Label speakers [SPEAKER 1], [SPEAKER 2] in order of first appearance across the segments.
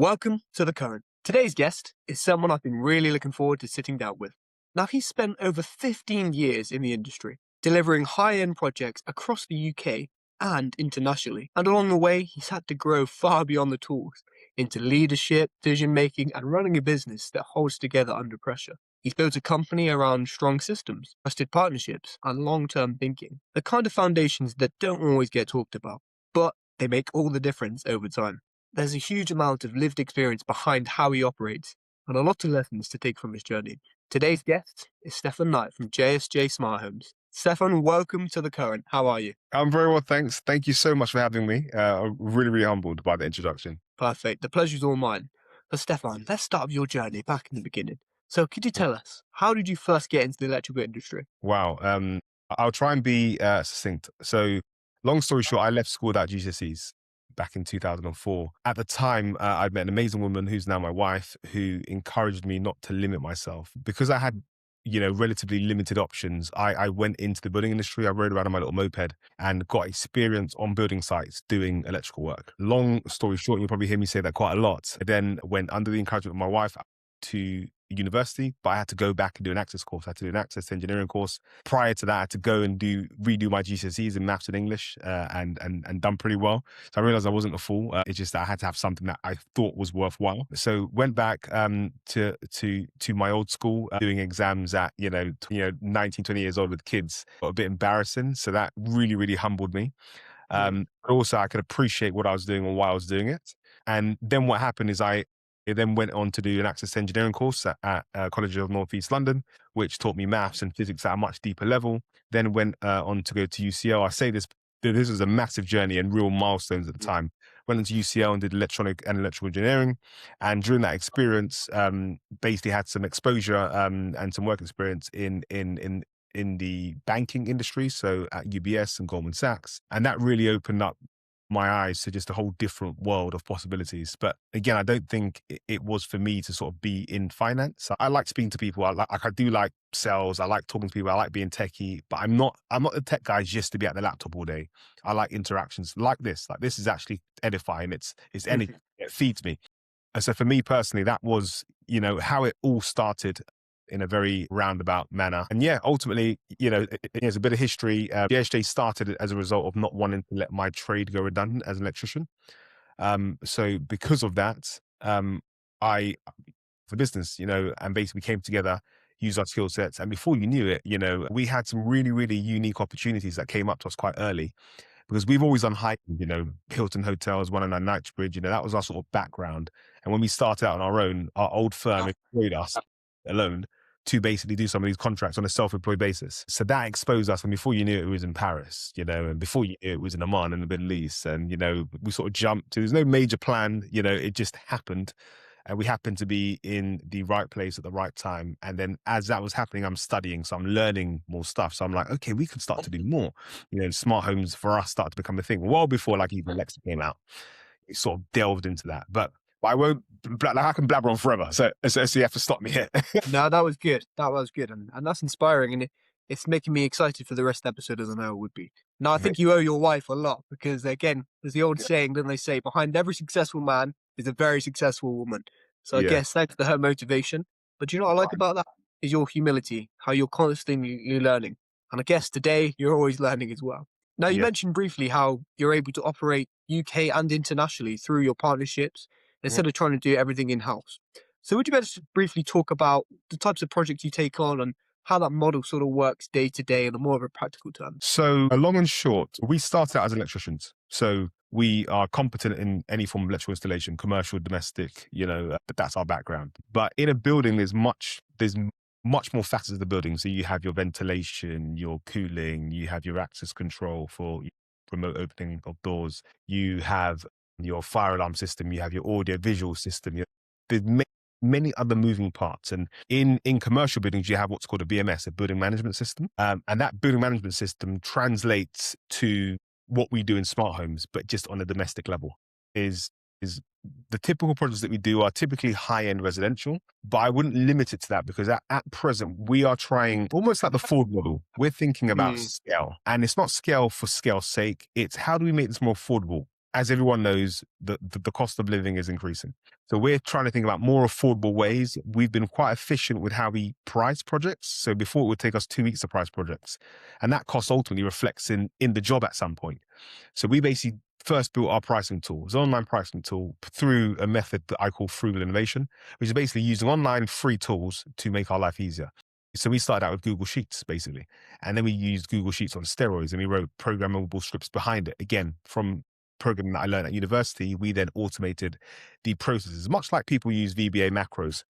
[SPEAKER 1] Welcome to The Current. Today's guest is someone I've been really looking forward to sitting down with. Now, he's spent over 15 years in the industry, delivering high-end projects across the UK and internationally. And along the way, he's had to grow far beyond the tools into leadership, decision-making, and running a business that holds together under pressure. He's built a company around strong systems, trusted partnerships, and long-term thinking, the kind of foundations that don't always get talked about, but they make all the difference over time. There's a huge amount of lived experience behind how he operates, and a lot of lessons to take from his journey. Today's guest is Stefan from JSJ Smart Homes. Stefan, welcome to The Current. How are you?
[SPEAKER 2] I'm very well, thanks. Thank you so much for having me. I'm really humbled by the introduction.
[SPEAKER 1] Perfect. The pleasure's all mine. So, Stefan, let's start with your journey back in the beginning. So, could you tell us, how did you first get into the electrical industry?
[SPEAKER 2] Wow. I'll try and be succinct. So, long story short, I left school without GCSEs back in 2004. At the time, I'd met an amazing woman who's now my wife, who encouraged me not to limit myself because I had relatively limited options. I went into the building industry. I rode around on my little moped and got experience on building sites doing electrical work. Long story short, you'll probably hear me say that quite a lot. I then went under the encouragement of my wife to university, but I had to go back and do an access course. I had to do an access engineering course. Prior to that, I had to go and redo my GCSEs in maths and English, and done pretty well. So I realized I wasn't a fool. It's just that I had to have something that I thought was worthwhile. So went back to my old school, doing exams at 19, 20 years old with kids. Got a bit embarrassing. So that really humbled me. But also I could appreciate what I was doing and why I was doing it. And then what happened is I then went on to do an access engineering course at College of North East London, which taught me maths and physics at a much deeper level. Then went on to go to UCL. I say this was a massive journey and real milestones at the time. Went into UCL and did electronic and electrical engineering. And during that experience, basically had some exposure and some work experience in the banking industry, so at UBS and Goldman Sachs. And that really opened up my eyes to just a whole different world of possibilities. But again, I don't think it was for me to sort of be in finance. I like speaking to people. I do like sales. I like talking to people. I like being techie, but I'm not the tech guy just to be at the laptop all day. I like interactions like this. Like this is actually edifying. It's energy. It feeds me. And so for me personally, that was, how it all started in a very roundabout manner. And yeah, ultimately, there's a bit of history. JSJ started as a result of not wanting to let my trade go redundant as an electrician. So because of that, I, for business, and basically came together, used our skill sets. And before you knew it, we had some really unique opportunities that came up to us quite early. Because we've always done hiking, Hilton Hotels, 109 Knightsbridge, that was our sort of background. And when we started out on our own, our old firm employed us alone to basically do some of these contracts on a self-employed basis. So that exposed us, and before you knew it, it was in Paris, and before you knew it was in Oman in the Middle East. And, we sort of jumped to, there's no major plan, it just happened. And we happened to be in the right place at the right time. And then as that was happening, I'm studying, so I'm learning more stuff. So I'm like, okay, we can start to do more. Smart homes for us started to become a thing well before like even Alexa came out. It sort of delved into that. But I won't, I can blabber on forever. So you have to stop me here.
[SPEAKER 1] No, that was good. That was good. And that's inspiring. And it's making me excited for the rest of the episode, as I know it would be. Now, I think you owe your wife a lot because, again, there's the old saying, don't they say, behind every successful man is a very successful woman. So I guess thanks to her motivation. But you know what I like about that is your humility, how you're constantly learning. And I guess today you're always learning as well. Now, you mentioned briefly how you're able to operate UK and internationally through your partnerships instead of trying to do everything in-house. So would you better briefly talk about the types of projects you take on and how that model sort of works day to day in a more of a practical term?
[SPEAKER 2] So long and short, we started out as electricians. So we are competent in any form of electrical installation, commercial, domestic, but that's our background. But in a building, there's much more facets of the building. So you have your ventilation, your cooling, you have your access control for remote opening of doors. You have your fire alarm system, you have your audio visual system. There's many other moving parts. And in commercial buildings, you have what's called a BMS, a building management system. And that building management system translates to what we do in smart homes, but just on a domestic level. Is the typical projects that we do are typically high-end residential, but I wouldn't limit it to that because at present, we are trying almost like the Ford model. We're thinking about scale, and it's not scale for scale's sake. It's how do we make this more affordable? as everyone knows, the cost of living is increasing. So we're trying to think about more affordable ways. We've been quite efficient with how we price projects. So before it would take us 2 weeks to price projects, and that cost ultimately reflects in the job at some point. So we basically first built our pricing tool. It's an online pricing tool through a method that I call frugal innovation, which is basically using online free tools to make our life easier. So we started out with Google Sheets, basically. And then we used Google Sheets on steroids and we wrote programmable scripts behind it. Again, from programming that I learned at university, we then automated the processes, much like people use VBA macros.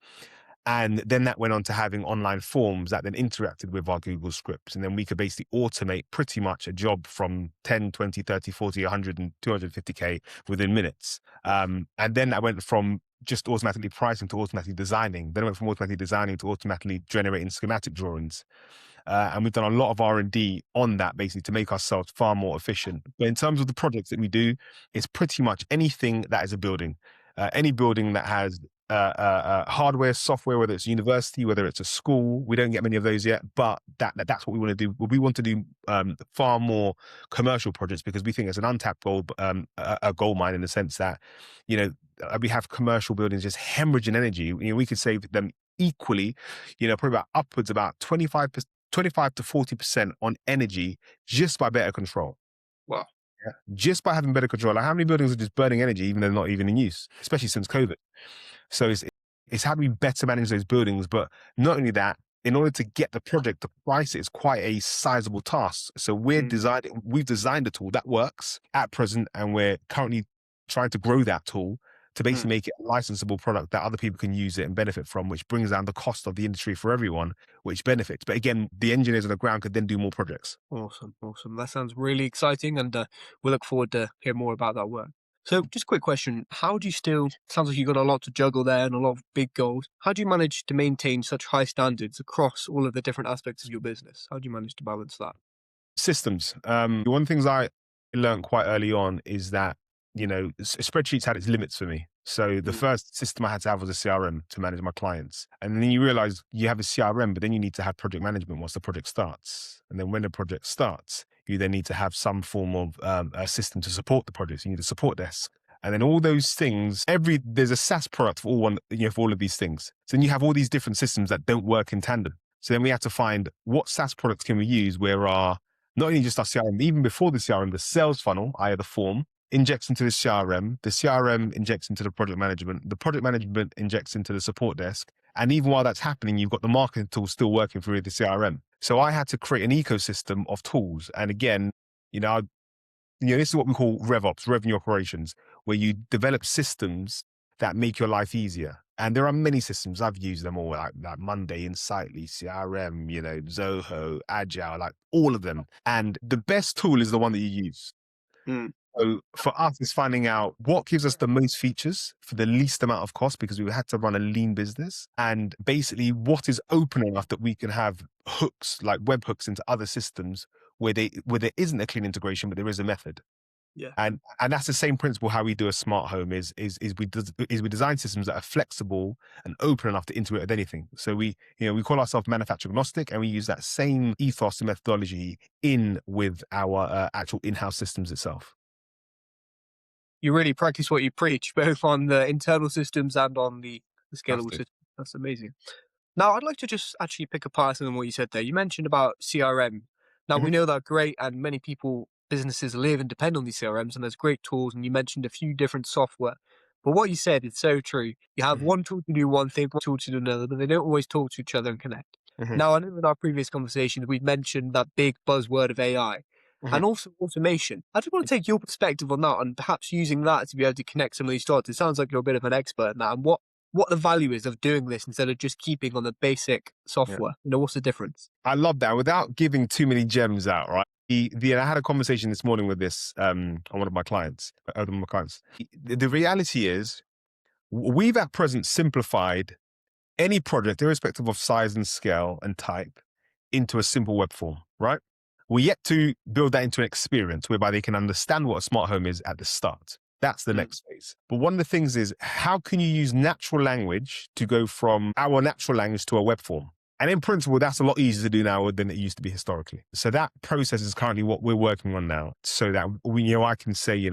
[SPEAKER 2] And then that went on to having online forms that then interacted with our Google scripts. And then we could basically automate pretty much a job from 10, 20, 30, 40, 100, and 250K within minutes. And then that went from just automatically pricing to automatically designing. Then it went from automatically designing to automatically generating schematic drawings. And we've done a lot of R&D on that basically to make ourselves far more efficient. But in terms of the projects that we do, it's pretty much anything that is a building. Any building that has hardware, software, whether it's a university, whether it's a school. We don't get many of those yet, but that's what we want to do. We want to do far more commercial projects because we think it's an untapped gold, a gold mine in the sense that, we have commercial buildings just hemorrhaging energy. We could save them equally, probably about upwards about 25 to 40% on energy just by better control.
[SPEAKER 1] Wow.
[SPEAKER 2] Yeah. Just by having better control. Like how many buildings are just burning energy even though they're not even in use, especially since COVID? So it's how do we better manage those buildings? But not only that, in order to get the project to price it is quite a sizable task. So we've designed a tool that works at present, and we're currently trying to grow that tool to basically make it a licensable product that other people can use it and benefit from, which brings down the cost of the industry for everyone, which benefits. But again, the engineers on the ground could then do more projects.
[SPEAKER 1] Awesome. That sounds really exciting, and we look forward to hear more about that work. So just a quick question. How do you sounds like you've got a lot to juggle there and a lot of big goals. How do you manage to maintain such high standards across all of the different aspects of your business? How do you manage to balance that?
[SPEAKER 2] Systems. One of the things I learned quite early on is that, spreadsheets had its limits for me. So the first system I had to have was a CRM to manage my clients. And then you realize you have a CRM, but then you need to have project management once the project starts. And then when the project starts, you then need to have some form of a system to support the project. You need a support desk. And then all those things, there's a SaaS product for for all of these things. So then you have all these different systems that don't work in tandem. So then we have to find what SaaS products can we use where not only just our CRM, even before the CRM, the sales funnel, i.e. the form, injects into the CRM injects into the project management injects into the support desk. And even while that's happening, you've got the marketing tools still working through the CRM. So I had to create an ecosystem of tools. And again, this is what we call RevOps, revenue operations, where you develop systems that make your life easier. And there are many systems. I've used them all, like Monday, Insightly, CRM, Zoho, Agile, like all of them. And the best tool is the one that you use. So for us, it's finding out what gives us the most features for the least amount of cost, because we had to run a lean business, and basically what is open enough that we can have hooks, like web hooks into other systems where there isn't a clean integration, but there is a method.
[SPEAKER 1] Yeah.
[SPEAKER 2] And that's the same principle how we do a smart home is we design systems that are flexible and open enough to integrate with anything. So we call ourselves manufacturer agnostic, and we use that same ethos and methodology with our actual in-house systems itself.
[SPEAKER 1] You really practice what you preach, both on the internal systems and on the scalable systems. That's amazing. Now, I'd like to just actually pick apart on what you said there. You mentioned about CRM. Now, we know that great, and many businesses live and depend on these CRMs, and there's great tools, and you mentioned a few different software. But what you said is so true. You have one tool to do one thing, one tool to do another, but they don't always talk to each other and connect. Now, I know in our previous conversations, we've mentioned that big buzzword of AI. And also automation. I just want to take your perspective on that, and perhaps using that to be able to connect some of these dots. It sounds like you're a bit of an expert in that, and what the value is of doing this instead of just keeping on the basic software. What's the difference?
[SPEAKER 2] I love that. Without giving too many gems out, right? I had a conversation this morning with this on one of my clients. The reality is, we've at present simplified any project, irrespective of size and scale and type, into a simple web form, right? We're yet to build that into an experience whereby they can understand what a smart home is at the start. That's the next phase. But one of the things is, how can you use natural language to go from our natural language to a web form? And in principle, that's a lot easier to do now than it used to be historically. So that process is currently what we're working on now, so that I can say,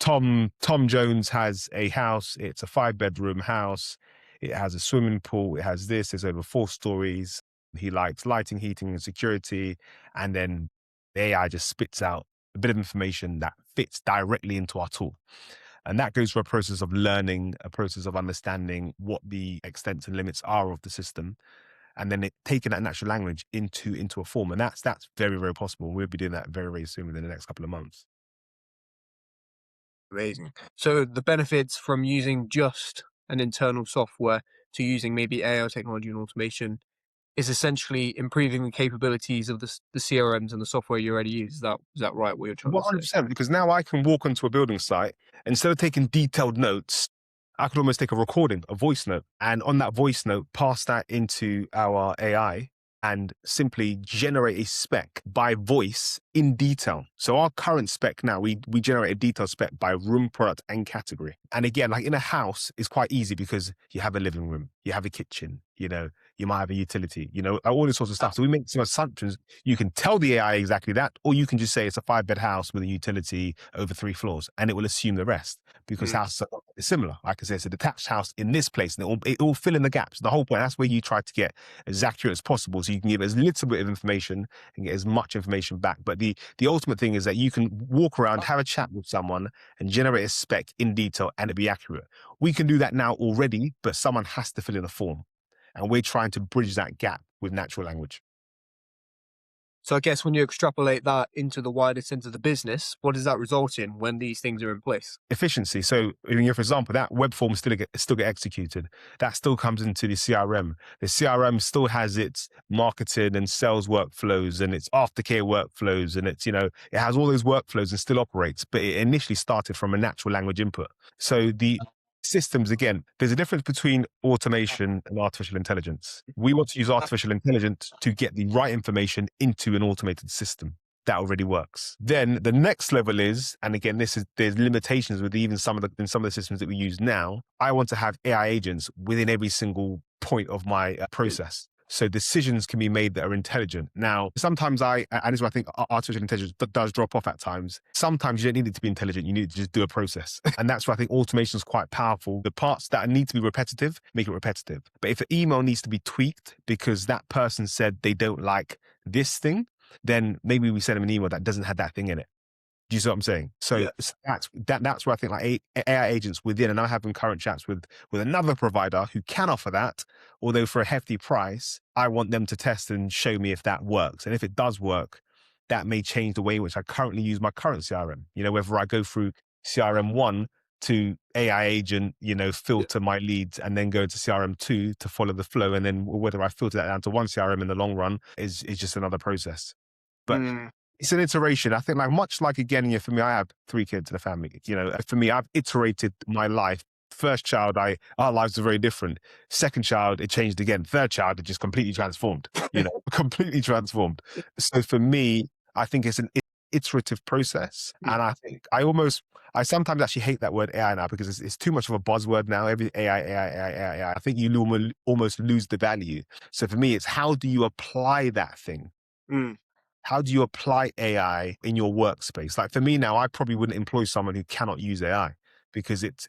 [SPEAKER 2] Tom Jones has a house. It's a 5-bedroom house. It has a swimming pool. It has this. It's over 4 stories. He likes lighting, heating, and security. And then the AI just spits out a bit of information that fits directly into our tool. And that goes through a process of learning, a process of understanding what the extents and limits are of the system, and then taking that natural language into a form. And that's very, very possible. We'll be doing that very, very soon within the next couple of months.
[SPEAKER 1] Amazing. So the benefits from using just an internal software to using maybe AI technology and automation is essentially improving the capabilities of the CRMs and the software you already use. Is that right, what you're trying to say?
[SPEAKER 2] 100%, because now I can walk onto a building site, instead of taking detailed notes, I could almost take a recording, a voice note, and on that voice note, pass that into our AI and simply generate a spec by voice in detail. So our current spec now, we generate a detailed spec by room, product, and category. And again, like in a house, it's quite easy because you have a living room, you have a kitchen, you might have a utility, all this sorts of stuff. So we make some assumptions. You can tell the AI exactly that, or you can just say it's a 5-bed house with a utility over 3 floors, and it will assume the rest because houses are similar. Like I said, it's a detached house in this place, and it will fill in the gaps. The whole point, that's where you try to get as accurate as possible, so you can give as little bit of information and get as much information back. But the ultimate thing is that you can walk around, have a chat with someone, and generate a spec in detail, and it be accurate. We can do that now already, but someone has to fill in a form. And we're trying to bridge that gap with natural language.
[SPEAKER 1] So I guess when you extrapolate that into the wider sense of the business, what does that result in when these things are in place?
[SPEAKER 2] Efficiency. So, for example, that web form still get executed. That still comes into the CRM. The CRM still has its marketing and sales workflows and its aftercare workflows, and it has all those workflows and still operates. But it initially started from a natural language input. So the systems, again, there's a difference between automation and artificial intelligence. We want to use artificial intelligence to get the right information into an automated system that already works. Then the next level is, and again, there's limitations with even some of the systems that we use now. I want to have AI agents within every single point of my process. So decisions can be made that are intelligent. Now, sometimes and this is where I think artificial intelligence does drop off at times. Sometimes you don't need it to be intelligent. You need to just do a process. And that's where I think automation is quite powerful. The parts that need to be repetitive, make it repetitive. But if an email needs to be tweaked because that person said they don't like this thing, then maybe we send them an email that doesn't have that thing in it. Do you see what I'm saying? So that's where I think like AI agents within, and I'm having current chats with another provider who can offer that, although for a hefty price. I want them to test and show me if that works. And if it does work, that may change the way in which I currently use my current CRM. Whether I go through CRM 1 to AI agent, filter my leads and then go to CRM 2 to follow the flow. And then whether I filter that down to one CRM in the long run is just another process. But it's an iteration. I think much like, again, for me, I have 3 kids in a family. For me, I've iterated my life. First child, our lives are very different. Second child, it changed again. Third child, it just completely transformed, completely transformed. So for me, I think it's an iterative process. And I think I sometimes actually hate that word AI now because it's too much of a buzzword now. Every AI. I think you almost lose the value. So for me, it's how do you apply that thing? How do you apply AI in your workspace? Like for me now, I probably wouldn't employ someone who cannot use AI because it's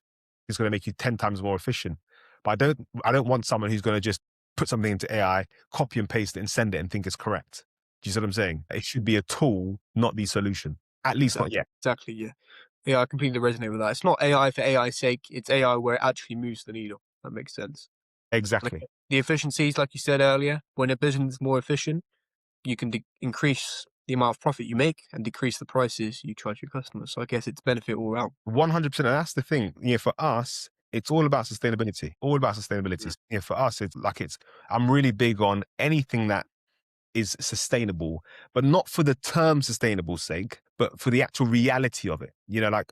[SPEAKER 2] going to make you 10 times more efficient. But I don't want someone who's going to just put something into AI, copy and paste it and send it and think it's correct. Do you see what I'm saying? It should be a tool, not the solution. At least not yet.
[SPEAKER 1] Exactly, yeah. Yeah, I completely resonate with that. It's not AI for AI's sake. It's AI where it actually moves the needle. That makes sense.
[SPEAKER 2] Exactly.
[SPEAKER 1] The efficiencies, like you said earlier, when a business is more efficient, you can increase the amount of profit you make and decrease the prices you charge your customers. So I guess it's benefit all around.
[SPEAKER 2] 100%. And that's the thing. For us, it's all about sustainability. All about sustainability. For us, I'm really big on anything that is sustainable, but not for the term sustainable sake, but for the actual reality of it.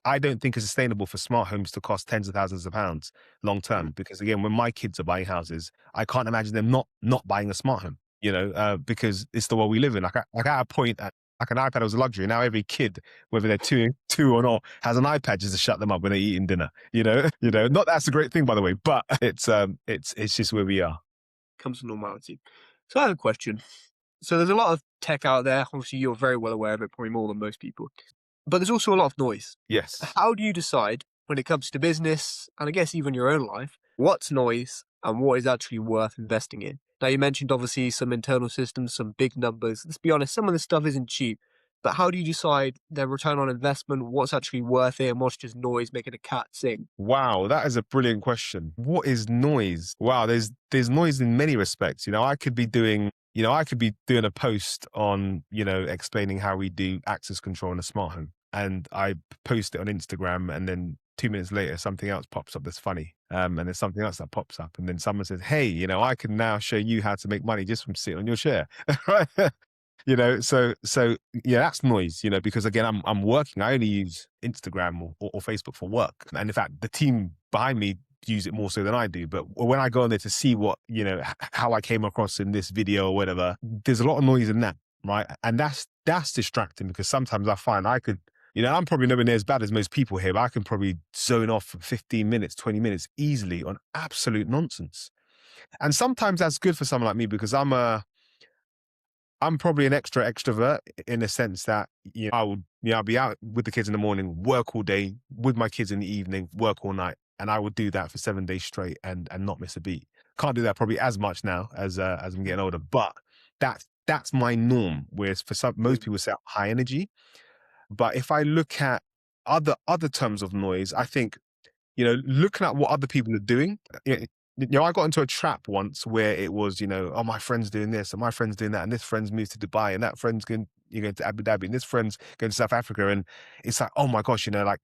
[SPEAKER 2] I don't think it's sustainable for smart homes to cost tens of thousands of pounds long term, because again, when my kids are buying houses, I can't imagine them not buying a smart home, because it's the world we live in. At a point, an iPad was a luxury. Now every kid, whether they're two or not, has an iPad just to shut them up when they're eating dinner. Not that's a great thing, by the way, but it's just where we are.
[SPEAKER 1] Comes to normality. So I have a question. So there's a lot of tech out there. Obviously, you're very well aware of it, probably more than most people. But there's also a lot of noise.
[SPEAKER 2] Yes.
[SPEAKER 1] How do you decide when it comes to business, and I guess even your own life, what's noise and what is actually worth investing in? Now, you mentioned obviously some internal systems, some big numbers. Let's be honest, some of this stuff isn't cheap. But how do you decide the return on investment, what's actually worth it, and what's just noise making a cat sing?
[SPEAKER 2] Wow, that is a brilliant question. What is noise? Wow, there's noise in many respects. I could be doing a post on, explaining how we do access control in a smart home. And I post it on Instagram, and then 2 minutes later something else pops up that's funny. And there's something else that pops up. And then someone says, hey, I can now show you how to make money just from sitting on your chair. Right. So yeah, that's noise, because again, I'm working. I only use Instagram or Facebook for work. And in fact, the team behind me use it more so than I do. But when I go on there to see what, how I came across in this video or whatever, there's a lot of noise in that, right? And that's distracting, because sometimes I find I could, I'm probably nowhere near as bad as most people here, but I can probably zone off for 15 minutes, 20 minutes easily on absolute nonsense. And sometimes that's good for someone like me, because I'm probably an extrovert in the sense that, I'll be out with the kids in the morning, work all day, with my kids in the evening, work all night. And I would do that for 7 days straight and not miss a beat. Can't do that probably as much now as I'm getting older, but that's my norm. Whereas for most people say high energy. But if I look at other terms of noise, I think, looking at what other people are doing. I got into a trap once where it was, oh, my friend's doing this and my friend's doing that, and this friend's moved to Dubai and that friend's going, to Abu Dhabi, and this friend's going to South Africa. And it's like, oh my gosh, like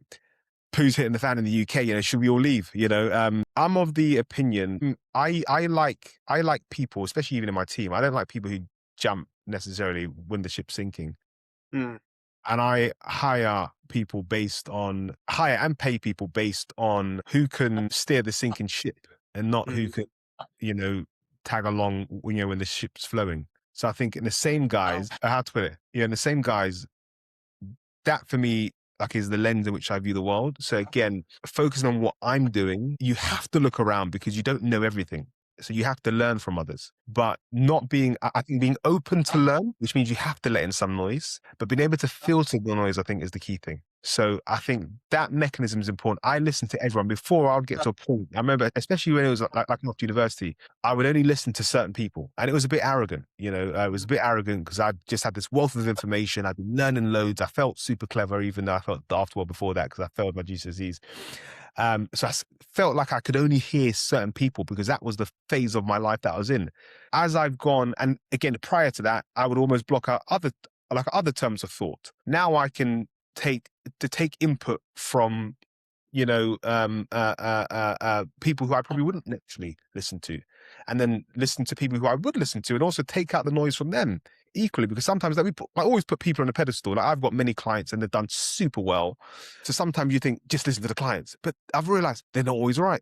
[SPEAKER 2] poo's hitting the fan in the UK, should we all leave? I'm of the opinion, I like people, especially even in my team. I don't like people who jump necessarily when the ship's sinking.
[SPEAKER 1] Mm,
[SPEAKER 2] And I hire and pay people based on who can steer the sinking ship, and not who
[SPEAKER 1] mm,
[SPEAKER 2] can, you know, tag along, when the ship's flowing. So I think in the same guys, how to put it, in the same guys, that for me, like, is the lens in which I view the world. So again, focusing on what I'm doing, you have to look around because you don't know everything. So you have to learn from others, but not being, I think being open to learn, which means you have to let in some noise, but being able to filter the noise, I think, is the key thing. So I think that mechanism is important. I listened to everyone before I would get to a point. I remember, especially when it was like not university, I would only listen to certain people, and it was a bit arrogant. It was a bit arrogant because I just had this wealth of information. I'd been learning loads. I felt super clever, even though I felt daft well before that because I failed my GCSEs. So felt like I could only hear certain people because that was the phase of my life that I was in. As I've gone, and again, prior to that, I would almost block out other terms of thought. Now I can take input from, people who I probably wouldn't naturally listen to, and then listen to people who I would listen to, and also take out the noise from them equally, because sometimes I always put people on a pedestal. Like, I've got many clients and they've done super well. So sometimes you think, just listen to the clients, but I've realized they're not always right.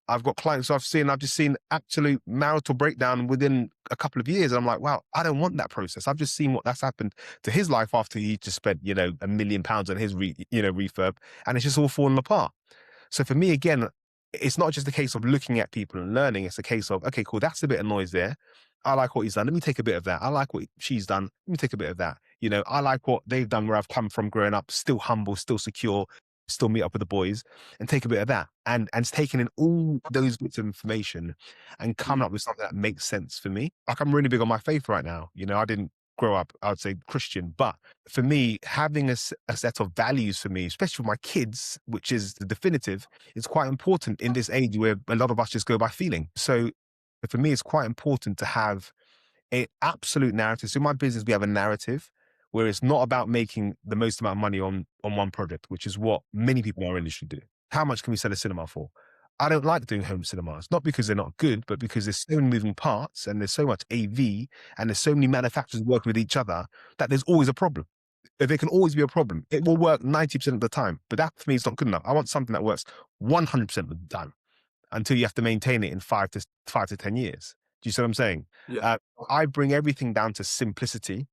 [SPEAKER 2] I've got clients I've just seen absolute marital breakdown within a couple of years. And I'm like, wow, I don't want that process. I've just seen what that's happened to his life after he just spent, £1 million on his refurb, and it's just all fallen apart. So for me, again, it's not just a case of looking at people and learning. It's a case of, okay, cool, that's a bit of noise there. I like what he's done. Let me take a bit of that. I like what she's done. Let me take a bit of that. I like what they've done where I've come from growing up, still humble, still secure, still meet up with the boys, and take a bit of that. And it's taking in all those bits of information and coming
[SPEAKER 1] mm,
[SPEAKER 2] up with something that makes sense for me. Like, I'm really big on my faith right now. I didn't grow up, I would say, Christian, but for me, having a set of values for me, especially for my kids, which is the definitive, is quite important in this age where a lot of us just go by feeling. So for me, it's quite important to have an absolute narrative. So in my business, we have a narrative where it's not about making the most amount of money on one project, which is what many people in our industry do. How much can we sell a cinema for? I don't like doing home cinemas, not because they're not good, but because there's so many moving parts and there's so much AV and there's so many manufacturers working with each other that there's always a problem. There can always be a problem. It will work 90% of the time, but that for me is not good enough. I want something that works 100% of the time until you have to maintain it in 5 to 10 years. Do you see what I'm saying?
[SPEAKER 1] yeah.
[SPEAKER 2] I bring everything down to simplicity,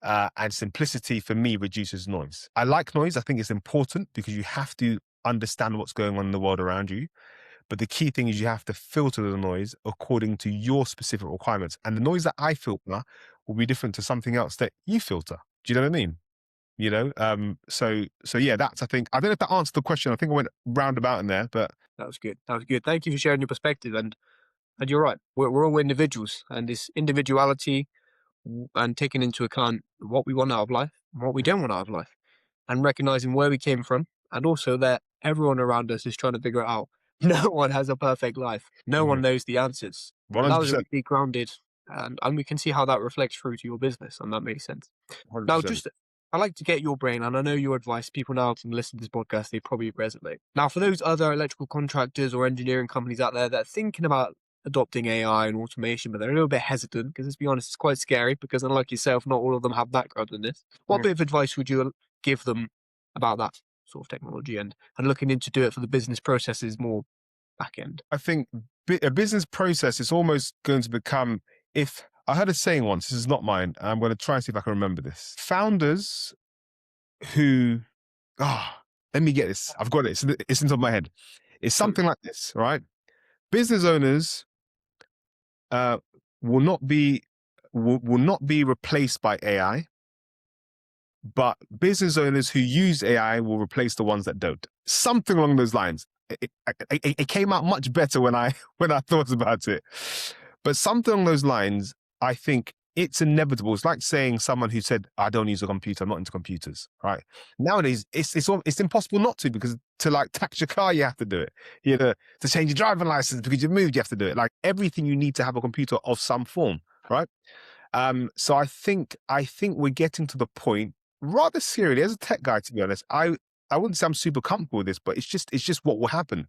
[SPEAKER 2] and simplicity for me reduces noise. I like noise. I think it's important because you have to understand what's going on in the world around you. But the key thing is you have to filter the noise according to your specific requirements. And the noise that I filter will be different to something else that you filter. Do you know what I mean? So yeah, that's, I think, I don't know if that answered the question. I think I went roundabout in there, but
[SPEAKER 1] That was good. That was good. Thank you for sharing your perspective. And you're right. We're all individuals, and this individuality and taking into account what we want out of life and what we don't want out of life, and recognizing where we came from, and also that everyone around us is trying to figure it out. No one has a perfect life. No one knows the answers. And that was a
[SPEAKER 2] 100%,
[SPEAKER 1] really grounded, and we can see how that reflects through to your business, and that makes sense. Now,
[SPEAKER 2] 100%.
[SPEAKER 1] just I'd like to get your brain, and I know your advice. People now can listen to this podcast; they probably resonate. Now, for those other electrical contractors or engineering companies out there that are thinking about adopting AI and automation, but they're a little bit hesitant because, let's be honest, it's quite scary. Because unlike yourself, not all of them have background in this. What bit of advice would you give them about that sort of technology and looking into do it for the business processes more back end?
[SPEAKER 2] I think a business process is almost going to become, if I heard a saying once, this is not mine, and I'm going to try and see if I can remember this. Founders who, let me get this. I've got it. It's in top of my head. It's
[SPEAKER 1] Shoot.
[SPEAKER 2] something like this, right? Business owners uh, will not be will not be replaced by AI, but business owners who use AI will replace the ones that don't. Something along those lines. It came out much better when I when I thought about it, but something along those lines. I think it's inevitable. It's like saying someone who said, "I don't use a computer. I'm not into computers." Right? Nowadays, it's impossible not to, because to like tax your car, you have to do it. To change your driving license because you moved, you have to do it. Like everything, you need to have a computer of some form, right? So I think we're getting to the point, rather scarily, as a tech guy, to be honest. I wouldn't say I'm super comfortable with this, but it's just what will happen.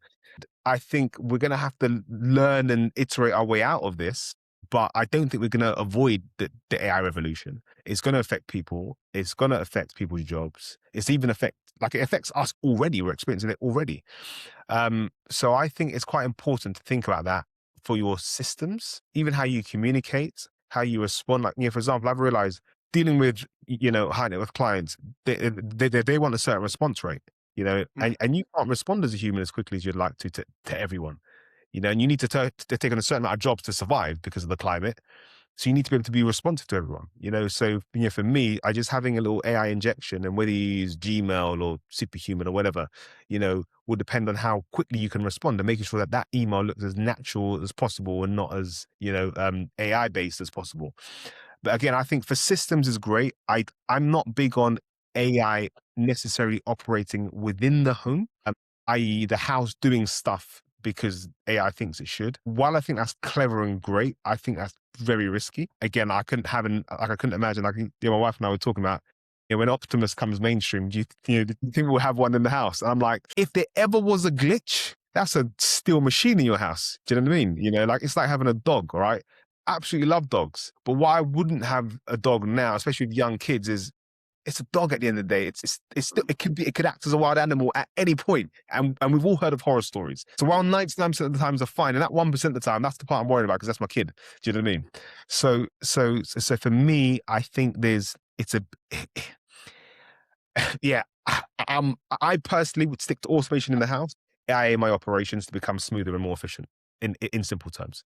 [SPEAKER 2] I think we're gonna have to learn and iterate our way out of this, but I don't think we're gonna avoid the AI revolution. It's gonna affect people. It's gonna affect people's jobs. It's even it affects us already. We're experiencing it already. So I think it's quite important to think about that for your systems, even how you communicate, how you respond. Like, for example, I've realized dealing with, high net worth clients, they want a certain response rate, and you can't respond as a human as quickly as you'd like to everyone, and you need to take on a certain amount of jobs to survive because of the climate. So you need to be able to be responsive to everyone. So, for me, I just having a little AI injection, and whether you use Gmail or Superhuman or whatever, will depend on how quickly you can respond, and making sure that that email looks as natural as possible and not as, AI based as possible. But again, I think for systems is great. I'm not big on AI necessarily operating within the home, i.e. the house doing stuff because AI thinks it should. While I think that's clever and great, I think that's very risky. Again, I couldn't imagine. My wife and I were talking about, when Optimus comes mainstream, do you think we'll have one in the house? And I'm like, if there ever was a glitch, that's a steel machine in your house. Do you know what I mean? It's like having a dog, all right? Absolutely love dogs. But why I wouldn't have a dog now, especially with young kids, is it's a dog at the end of the day. It's still, it could act as a wild animal at any point. And we've all heard of horror stories. So while 99% of the times are fine, and that 1% of the time, that's the part I'm worried about, because that's my kid. Do you know what I mean? So for me, I think yeah, I personally would stick to automation in the house, AI in my operations, to become smoother and more efficient in simple terms.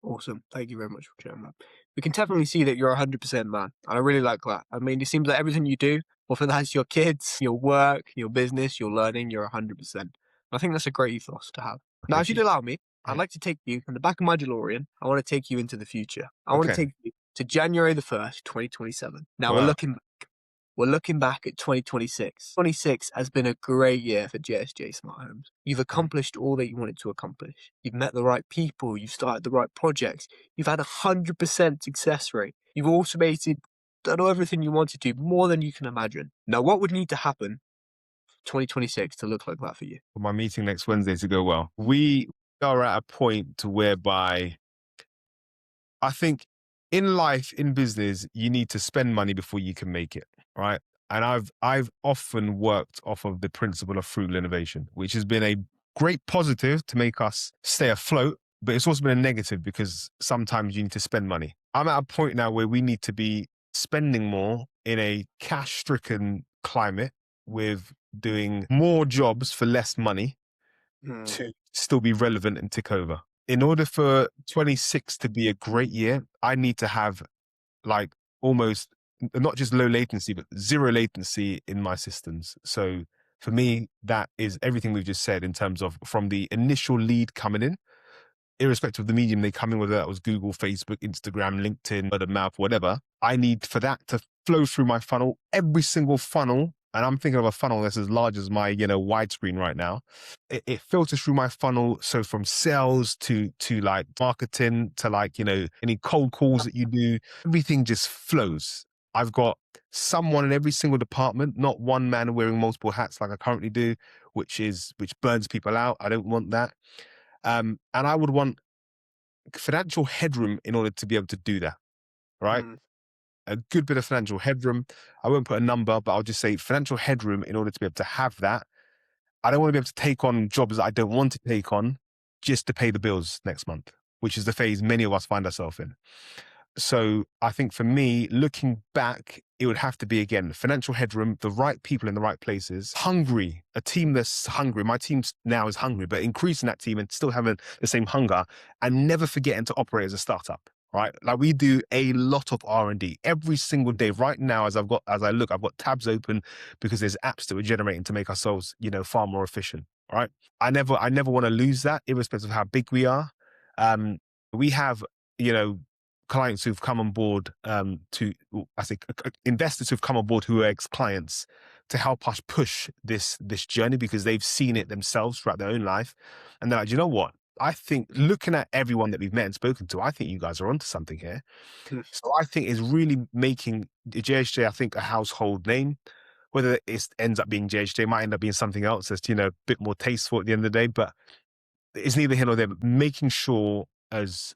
[SPEAKER 1] Awesome. Thank you very much for sharing that. We can definitely see that you're 100% man. And I really like that. I mean, it seems like everything you do, whether that's your kids, your work, your business, your learning, you're 100%. I think that's a great ethos to have. Now, if
[SPEAKER 2] Thank
[SPEAKER 1] you'd
[SPEAKER 2] you.
[SPEAKER 1] allow me, I'd like to take you in the back of my DeLorean. I want to take you into the future. I want to
[SPEAKER 2] Okay.
[SPEAKER 1] take you to January the 1st, 2027. Now,
[SPEAKER 2] Wow.
[SPEAKER 1] we're looking back at 2026. 26 has been a great year for JSJ Smart Homes. You've accomplished all that you wanted to accomplish. You've met the right people. You've started the right projects. You've had 100% success rate. You've automated, done everything you wanted to, more than you can imagine. Now, what would need to happen for 2026 to look like that for you?
[SPEAKER 2] For my meeting next Wednesday to go well, we are at a point whereby I think in life, in business, you need to spend money before you can make it, right? And I've often worked off of the principle of frugal innovation, which has been a great positive to make us stay afloat, but it's also been a negative because sometimes you need to spend money. I'm at a point now where we need to be spending more in a cash-stricken climate, with doing more jobs for less money,
[SPEAKER 1] Mm,
[SPEAKER 2] to still be relevant and tick over. In order for 26 to be a great year, I need to have like almost not just low latency, but zero latency in my systems. So for me, that is everything we've just said in terms of from the initial lead coming in, irrespective of the medium they come in, whether that was Google, Facebook, Instagram, LinkedIn, word of mouth, whatever. I need for that to flow through my funnel, every single funnel. And I'm thinking of a funnel that's as large as my, widescreen right now. It filters through my funnel. So from sales to like marketing to like, any cold calls that you do, everything just flows. I've got someone in every single department, not one man wearing multiple hats like I currently do, which burns people out. I don't want that. And I would want financial headroom in order to be able to do that, right?
[SPEAKER 1] mm,
[SPEAKER 2] A good bit of financial headroom. I won't put a number, but I'll just say financial headroom in order to be able to have that. I don't want to be able to take on jobs that I don't want to take on just to pay the bills next month, which is the phase many of us find ourselves in. So I think for me, looking back, it would have to be, again, financial headroom, the right people in the right places, hungry, a team that's hungry. My team now is hungry, but increasing that team and still having the same hunger and never forgetting to operate as a startup, right? Like we do a lot of R&D every single day. Right now, as I look, I've got tabs open because there's apps that we're generating to make ourselves, far more efficient, right? I never want to lose that, irrespective of how big we are. We have, you know, clients who've come on board investors who've come on board who are ex-clients to help us push this journey because they've seen it themselves throughout their own life. And they're like, you know what? I think looking at everyone that we've met and spoken to, I think you guys are onto something here.
[SPEAKER 1] mm,
[SPEAKER 2] So I think it's really making JSJ, I think, a household name. Whether it ends up being JSJ, might end up being something else that's, a bit more tasteful at the end of the day. But it's neither here nor there, but making sure as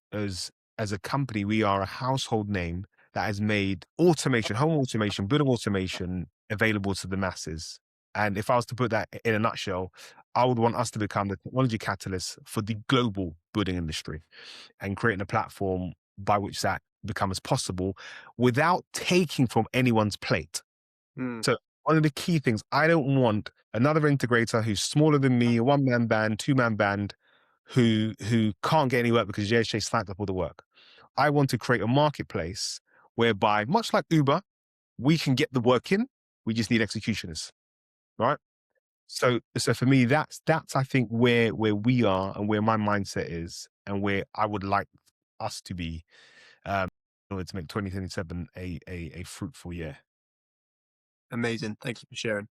[SPEAKER 2] a company, we are a household name that has made automation, home automation, building automation available to the masses. And if I was to put that in a nutshell, I would want us to become the technology catalyst for the global building industry and creating a platform by which that becomes possible without taking from anyone's plate.
[SPEAKER 1] mm.
[SPEAKER 2] So one of the key things, I don't want another integrator who's smaller than me, a one-man band, two-man band, who can't get any work because JSJ slapped up all the work. I want to create a marketplace whereby, much like Uber, we can get the work in. We just need executioners, right? So for me, that's I think where we are and where my mindset is, and where I would like us to be, in order to make 2027 a fruitful year.
[SPEAKER 1] Amazing. Thank you for sharing.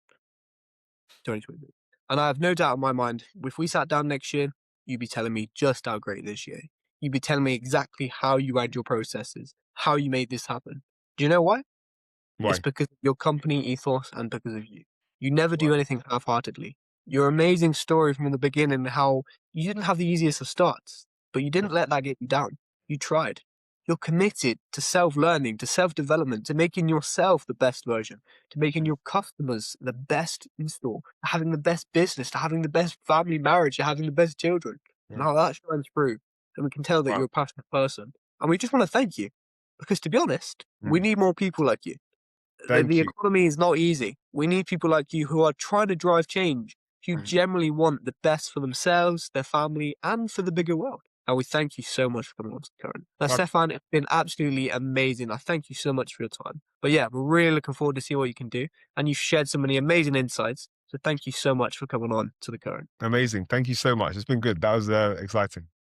[SPEAKER 1] 2020. And I have no doubt in my mind, if we sat down next year, you'd be telling me just how great this year. You'd be telling me exactly how you ran your processes, how you made this happen. Do you know why? It's
[SPEAKER 2] Why?
[SPEAKER 1] because of your company ethos and because of you. You never
[SPEAKER 2] Why?
[SPEAKER 1] do anything half-heartedly. Your amazing story from the beginning, how you didn't have the easiest of starts, but you didn't let that get you down. You tried. You're committed to self-learning, to self-development, to making yourself the best version, to making your customers the best in store, to having the best business, to having the best family marriage, to having the best children. And
[SPEAKER 2] Mm.
[SPEAKER 1] how that shines through. And we can tell that
[SPEAKER 2] Wow.
[SPEAKER 1] you're a passionate person. And we just want to thank you. Because to be honest, we
[SPEAKER 2] Mm.
[SPEAKER 1] need more people like you. The
[SPEAKER 2] Thank you.
[SPEAKER 1] economy is not easy. We need people like you who are trying to drive change, who
[SPEAKER 2] Mm.
[SPEAKER 1] generally want the best for themselves, their family, and for the bigger world. And we thank you so much for coming on to Current. Now,
[SPEAKER 2] My
[SPEAKER 1] Stefan, it's been absolutely amazing. I thank you so much for your time. But yeah, we're really looking forward to see what you can do. And you've shared so many amazing insights. So thank you so much for coming on to the Current.
[SPEAKER 2] Amazing. Thank you so much. It's been good. That was exciting.